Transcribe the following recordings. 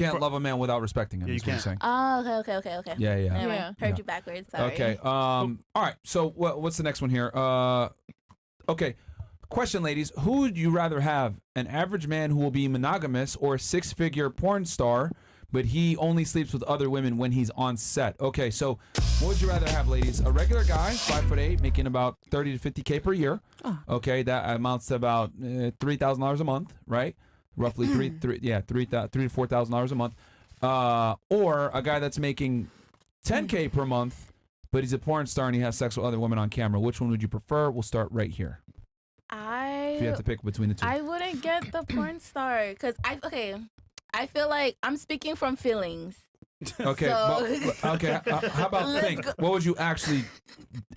can't love a man without respecting him. Yeah, you is what you're saying. Oh, okay. Yeah. Anyway, heard you backwards. Sorry. Okay. All right. So what's the next one here? Okay. Question, ladies. Who would you rather have? An average man who will be monogamous, or a six-figure porn star, but he only sleeps with other women when he's on set? Okay. So what would you rather have, ladies? A regular guy, 5'8", making about 30 to 50K per year. Oh. Okay. That amounts to about $3,000 a month, right? Roughly $3,000 to $4,000 a month. Or a guy that's making 10K per month, but he's a porn star and he has sex with other women on camera. Which one would you prefer? We'll start right here. If you have to pick between the two. I wouldn't get the porn star because I feel like I'm speaking from feelings. Okay. So, how about think? What would you actually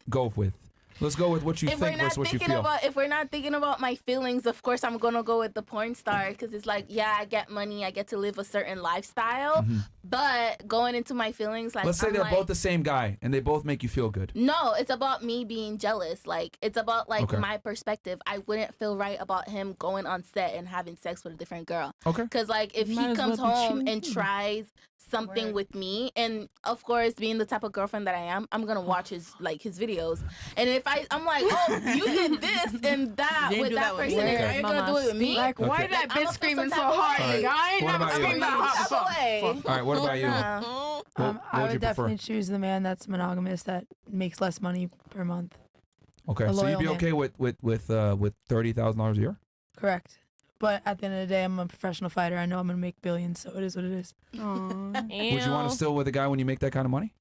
go with? Let's go with what you think versus what you feel. If we're not thinking about my feelings, of course I'm gonna go with the porn star because it's like, yeah, I get money, I get to live a certain lifestyle, but going into my feelings, like, let's say they're both the same guy and they both make you feel good. No, it's about me being jealous. Like, it's about my perspective. I wouldn't feel right about him going on set and having sex with a different girl. Okay. Because like if he comes home and tries something with me, and of course being the type of girlfriend that I am, I'm gonna watch his videos, and if I'm like, oh, you did this and that with that person, are you gonna do it with me? Like, why did that bitch screaming so hard? I ain't never screamed that hard before. All right, what about you? I would definitely choose the man that's monogamous that makes less money per month. Okay, so you'd be okay with $30,000 a year? Correct. But at the end of the day, I'm a professional fighter. I know I'm gonna make billions, so it is what it is. Would you want to still with a guy when you make that kind of money?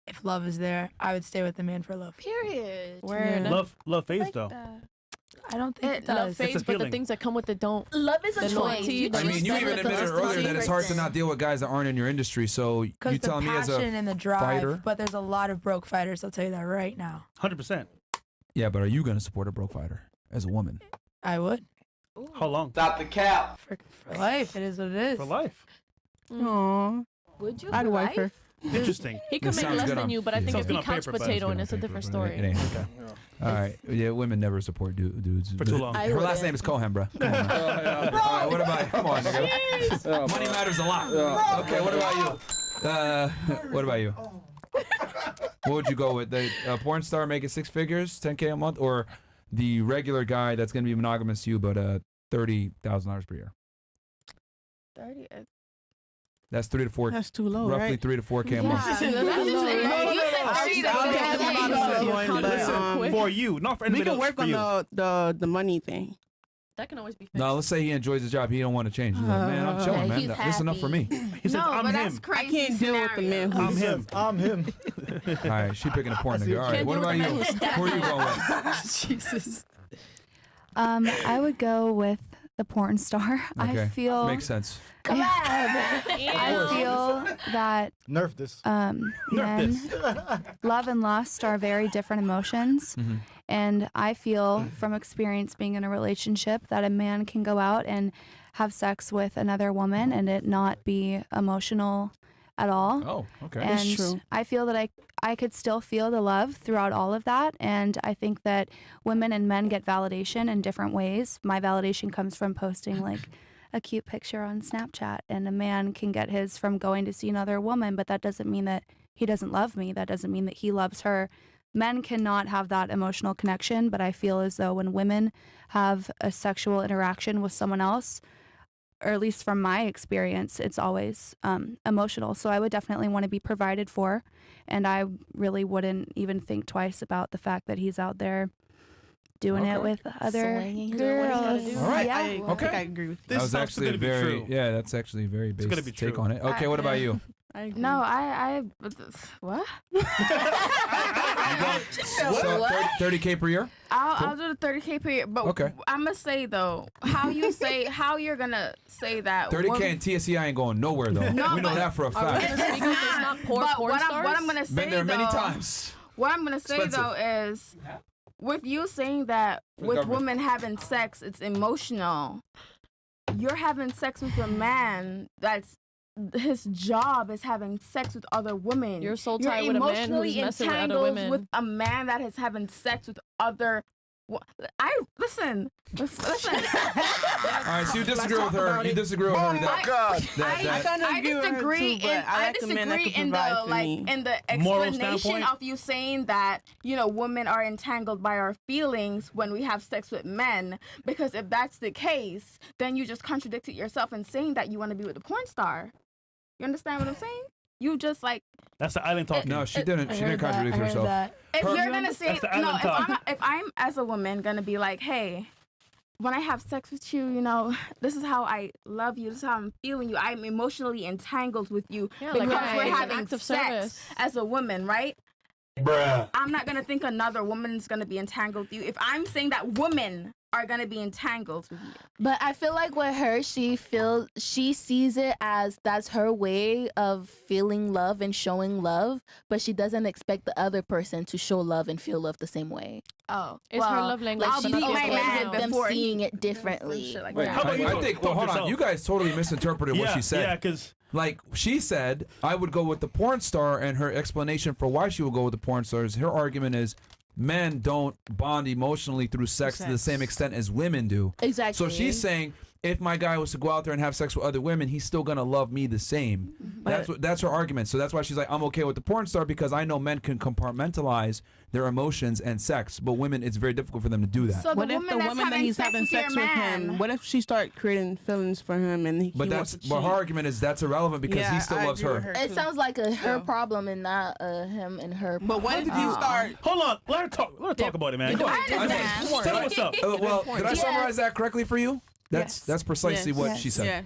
If love is there, I would stay with the man for love. Period. Love fades though. I don't think it does. Love fades, but the things that come with it don't. Love is a choice. I mean, you even admitted earlier that it's hard to not deal with guys that aren't in your industry. So you telling me as a passion and the drive, fighter? but there's a lot of broke fighters. I'll tell you that right now. 100%. Yeah, but are you going to support a broke fighter as a woman? I would. How long? Stop the cap. For life, it is what it is. For life. Aww. Would you? I'd wife her. Interesting. He could make less than you, but I think if he couch potato and it's a different story. It ain't okay. All right. Yeah, women never support dudes. For too long. Her last name is Cohen, bro. All right, what about you? Come on, nigga. Money matters a lot. Okay, what about you? What about you? What would you go with? The porn star making 6 figures, 10K a month, or the regular guy that's going to be monogamous to you, but $30,000 per year? 30. That's 3 to 4. That's too low, roughly right? 3 to 4K a month. For you, not for anybody else. We can work on the money thing. That can always be fixed. No, let's say he enjoys his job. He don't want to change. He's like, man, I'm chilling, man. That's enough for me. He says, I'm him. That's crazy. I can't deal with the man who's I'm him. All right, she picking a porn nigga. All right, what about you? Who are you going with? Jesus. I would go with the porn star. Okay. I feel makes sense. I feel that nerf this. Men, love and lust are very different emotions. And I feel from experience being in a relationship that a man can go out and have sex with another woman and it not be emotional at all. Oh, okay. And That's true. I feel that I could still feel the love throughout all of that. And I think that women and men get validation in different ways. My validation comes from posting like a cute picture on Snapchat, and a man can get his from going to see another woman, but that doesn't mean that he doesn't love me. That doesn't mean that he loves her. Men cannot have that emotional connection, but I feel as though when women have a sexual interaction with someone else, or at least from my experience, it's always emotional. So I would definitely want to be provided for, and I really wouldn't even think twice about the fact that he's out there doing it with other girls. All right. Yeah. I think I agree with you. That was actually that's actually a very basic take on it. Okay, what about you? No, I what? So 30K per year? I'll do the 30K per year, but okay. I'm gonna say though, how you're gonna say that 30K and TSE ain't going nowhere though. No, we know that for a fact. But what I'm gonna say been there many though, times. What I'm gonna say though is, with you saying that with women having sex, it's emotional. You're having sex with a man that's his job is having sex with other women. You're so tired with a man who's messing with other women. With a man that is having sex with other Listen. All right, so you disagree with her. You disagree with her. I disagree in the explanation of you saying that women are entangled by our feelings when we have sex with men. Because if that's the case, then you just contradicted yourself in saying that you want to be with a porn star. You understand what I'm saying? You just that's the island talking. No, she didn't. She didn't contradict herself. If you're gonna say if I'm as a woman gonna be like, hey, when I have sex with you, this is how I love you. This is how I'm feeling you. I'm emotionally entangled with you because we're having sex as a woman, right? Bruh. I'm not gonna think another woman's gonna be entangled with you. If I'm saying that women are gonna be entangled with you. But I feel like with her, she sees it as that's her way of feeling love and showing love, but she doesn't expect the other person to show love and feel love the same way. Oh, it's her love language. I'll beat my man them before seeing it differently. Wait, how about you I think. Well, hold on. You guys totally misinterpreted what she said. Yeah, because like she said, I would go with the porn star, and her explanation for why she would go with the porn star is her argument is men don't bond emotionally through sex to the same extent as women do. Exactly. So she's saying if my guy was to go out there and have sex with other women, he's still gonna love me the same. That's her argument. So that's why she's like, I'm okay with the porn star because I know men can compartmentalize their emotions and sex, but women, it's very difficult for them to do that. So what if the woman that he's having sex with him? What if she start creating feelings for him and he wants to cheat? But her argument is that's irrelevant because he still loves her. It sounds like her problem and not him and her. But what if you start? Hold on, let her talk about it, man. Go ahead. Tell her what's up. Well, did I summarize that correctly for you? That's precisely what she said.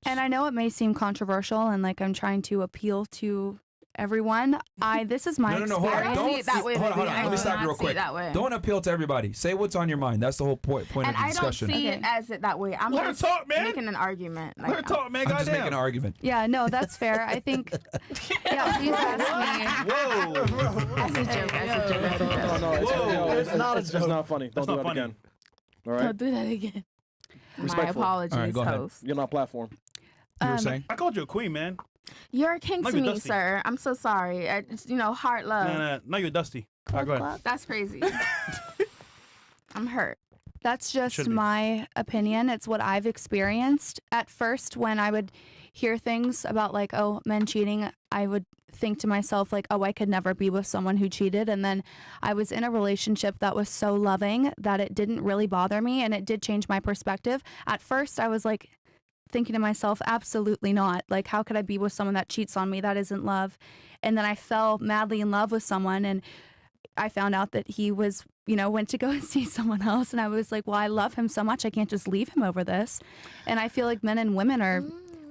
And I know it may seem controversial and like I'm trying to appeal to everyone. This is my No, hold on. experience. Hold on. Let me stop you real quick. Don't appeal to everybody. Say what's on your mind. That's the whole point of the discussion. And I don't see it as it that way. I'm Let her just talk, man. making an argument. Let her talk, man. I'm just making an argument. Yeah, no, that's fair. I think. Yeah, please ask me. Whoa. That's a joke. No, it's not funny. Don't do that again. All right. Don't do that again. My apologies, All right, go ahead. host. You're not platform. You were saying? I called you a queen, man. You're a king Now to you're me, dusty. sir. I'm so sorry. It's heart love. Nah, now you're dusty. All right, go ahead. That's crazy. I'm hurt. That's just Should be. my opinion. It's what I've experienced. At first, when I would hear things about like, oh, men cheating, I would think to myself like, oh, I could never be with someone who cheated. And then I was in a relationship that was so loving that it didn't really bother me, and it did change my perspective. At first, I was like thinking to myself, absolutely not. Like, how could I be with someone that cheats on me? That isn't love. And then I fell madly in love with someone, and I found out that he was, went to go and see someone else. And I was like, well, I love him so much, I can't just leave him over this. And I feel like men and women are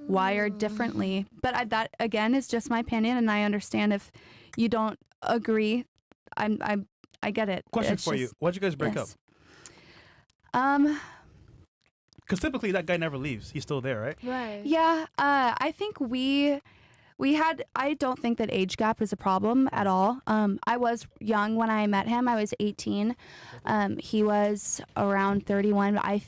wired differently. But that, again, is just my opinion. And I understand if you don't agree. I get it. Question It's for you. just- Why'd you guys break up? yes. Because typically that guy never leaves. He's still there, right? Right. Yeah, I think we had, I don't think that age gap is a problem at all. I was young when I met him. I was 18. He was around 31. I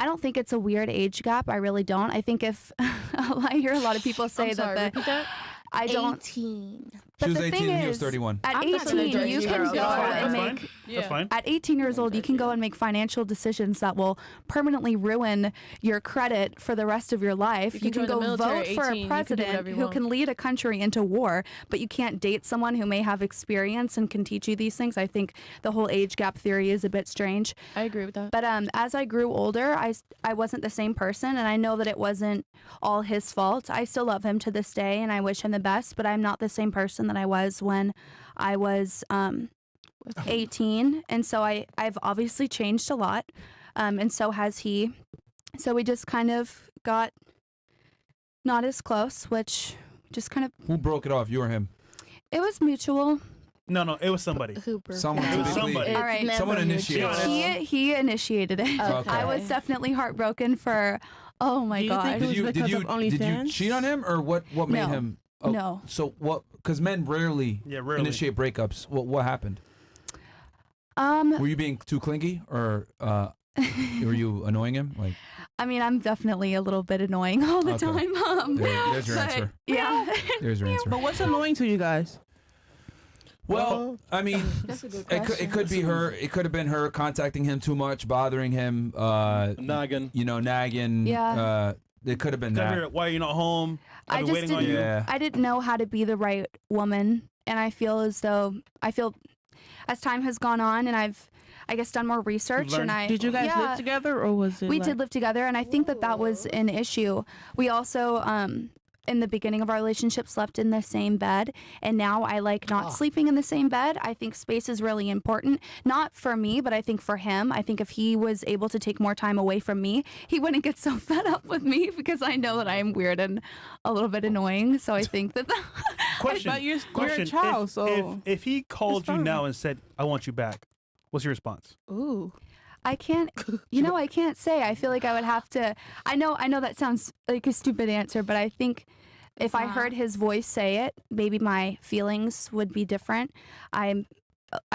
don't think it's a weird age gap. I really don't. I think if I hear a lot of people say that I don't. 18. But She was the 18 thing and he was is, 31. At I'm not gonna 18, judge you you, can girl. go That's and fine. make. That's fine. At 18 years old, you can go and make financial decisions that will permanently ruin your credit for the rest of your life. You can join the go military vote at for 18, a you can do president whatever you who want. can lead a country into war, but you can't date someone who may have experience and can teach you these things. I think the whole age gap theory is a bit strange. I agree with that. But as I grew older, I wasn't the same person, and I know that it wasn't all his fault. I still love him to this day, and I wish him the best, but I'm not the same person that I was when I was 18. And so I've obviously changed a lot, and so has he. So we just kind of got not as close, which just kind of, Who broke it off? You or him? it was mutual. No, it was somebody. Someone It was typically. somebody. All right. Someone initiated it. He initiated it. Okay. I was definitely heartbroken for, oh my Do you think God. it was because of Did you OnlyFans? cheat on him, or what made No. him? No. So what? Because men rarely Rarely. initiate breakups. What happened? Um, Were you being too clingy, or were you annoying him? Like, I mean, I'm definitely a little bit annoying all the Okay. time. there's your but- answer. Yeah. There's your answer. But what's annoying to you guys? Well, I mean, That's a good it question. could be her. It could have been her contacting him too much, bothering him. Nagging. Nagging. Yeah. It could have been Come that. here, why are you not home? I I've been just waiting on didn't. you. Yeah. I didn't know how to be the right woman, and I feel as as time has gone on, and I guess done more research, and Did you guys live together, or was it? We did live together, and I think that was an issue. We also, in the beginning of our relationship, slept in the same bed, and now I like not sleeping in the same bed. I think space is really important, not for me, but I think for him. I think if he was able to take more time away from me, he wouldn't get so fed up with me because I know that I am weird and a little bit annoying. So I think that. Question. But you're a Question. child, if, so if he called it's you fine. now and said, "I want you back," what's your response? Ooh. I can't, I can't say. I feel like I would have to. I know that sounds like a stupid answer, but I think if I heard his voice say it, maybe my feelings would be different. I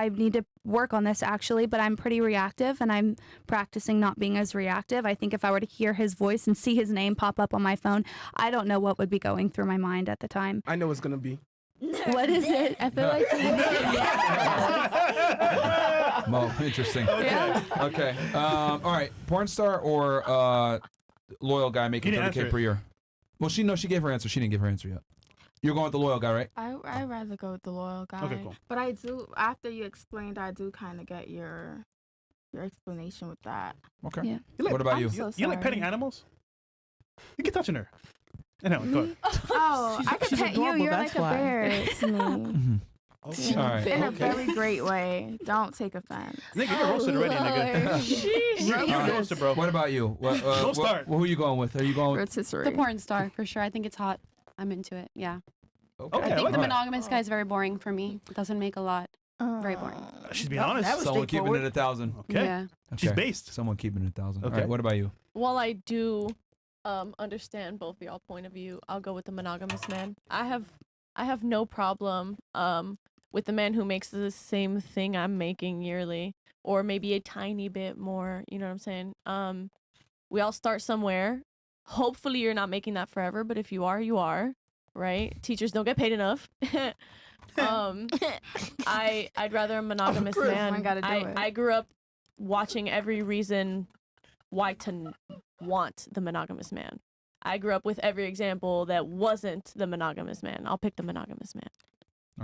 need to work on this actually, but I'm pretty reactive, and I'm practicing not being as reactive. I think if I were to hear his voice and see his name pop up on my phone, I don't know what would be going through my mind at the time. I know it's gonna be. What is it? I feel like. Well, interesting. Okay. All right. Porn star or loyal guy making You didn't answer 30K per year? Well, she gave her answer. She didn't give her answer yet. You're going with the loyal guy, right? I'd rather go with the loyal guy. Okay, cool. But I do, after you explained, I do kind of get your explanation with that. Okay. Yeah. What about you? So You like petting sorry. animals? You keep touching her. Anyway, go ahead. Oh, I could she's pet you. adorable, You're that's like why. a bear to me. Mhm. All right. In a very great way. Don't take offense. Nigga, you're roasted already, nigga. You're roasted, bro. What about you? Don't start. Who are you going with? Are you going with? Rotisserie. The porn star, for sure. I think it's hot. I'm into it. Yeah. Okay, I think like the that. monogamous guy is very boring for me. It doesn't make a lot. Very boring. She's being honest. That was Someone keeping it straightforward. 1,000. Okay. Yeah. She's Okay. based. Someone keeping it 1,000. All Okay. right. What about you? While I do understand both of y'all point of view, I'll go with the monogamous man. I have no problem with the man who makes the same thing I'm making yearly, or maybe a tiny bit more. You know what I'm saying? We all start somewhere. Hopefully you're not making that forever, but if you are, you are. Right? Teachers don't get paid enough. I'd rather a monogamous man. I gotta do it. I grew up watching every reason why to want the monogamous man. I grew up with every example that wasn't the monogamous man. I'll pick the monogamous man.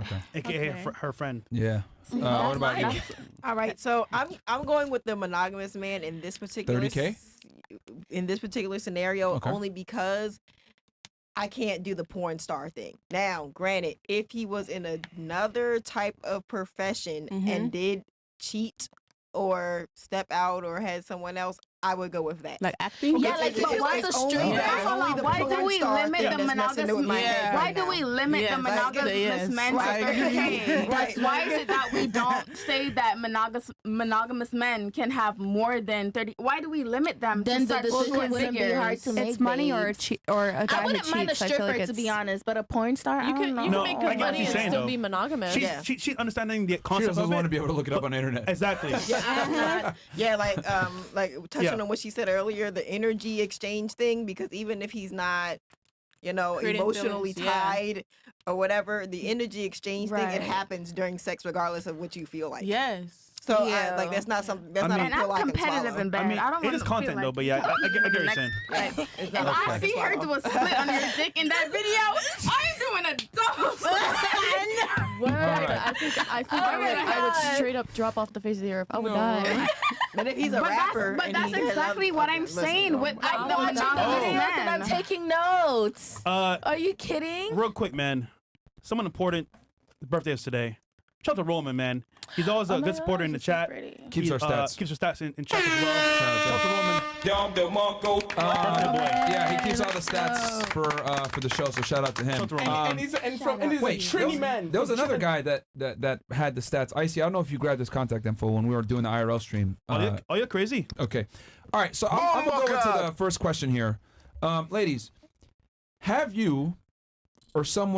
Okay. AKA Okay. her friend. Yeah. What about you? All right, so I'm going with the monogamous man in this particular 30K? In this particular scenario, Okay. only because I can't do the porn star thing. Now, granted, if he was in another type of profession and did cheat or step out or had someone else, I would go with that. Like acting? Yeah, like It's- if it was it's a only straight that- guy. only the Why do porn we star limit thing the that's messing with my monogamous? head Why right do now. we limit Yeah, the like, monogamous yes, men to right. 30K? Right. Why is it that we don't say that monogamous men can have more than 30? Why do we limit them Then to the such decision short wouldn't be figures? hard to make. It's money or babes. or a guy I who wouldn't mind a cheats. I feel stripper like to be it's- honest, but a porn star, I You don't can know. you No, can make I good get what money she's and saying, still though. be monogamous. She's understanding the She concept doesn't of want to it. be able to look it up on the internet. Exactly. Yeah, like touching Yeah. on what she said earlier, the energy exchange thing, because even if he's not, Creating emotionally feelings, yeah. tied or whatever, the energy exchange thing, Right. it happens during sex regardless of what you feel like. Yes. So Yeah. that's not something that's I not mean- a And pill I'm I can competitive swallow. in bed. I mean, I don't it wanna is feel content like though, but yeah, I get what you're saying. It's If not a I pill see to her swallow. do a split on your dick in that video, I'm doing a double split. Word. Alright. I think Oh I my would God. straight up drop off the face of the earth. I would No. die. But if he's a rapper, But and that's he has exactly other- what I'm listen, saying with like I'm the watching the monogamous videos and I'm men. taking notes. Are you kidding? Real quick, man. Someone important. His birthday is today. Shout out to Roman, man. He's always a good supporter in the chat. Keeps our stats. Keeps our stats in chat as well. Shout out to Roman. Yeah, he keeps all the stats for the show. So shout out to him. Shout out to Roman. Um, and Wait, he's a Trini man. there was another guy that had the stats. Icy, I don't know if you grabbed his contact info when we were doing the IRL stream. Oh, you're crazy. Okay. All right, so I'm going to go into the first question here. Ladies, have you or someone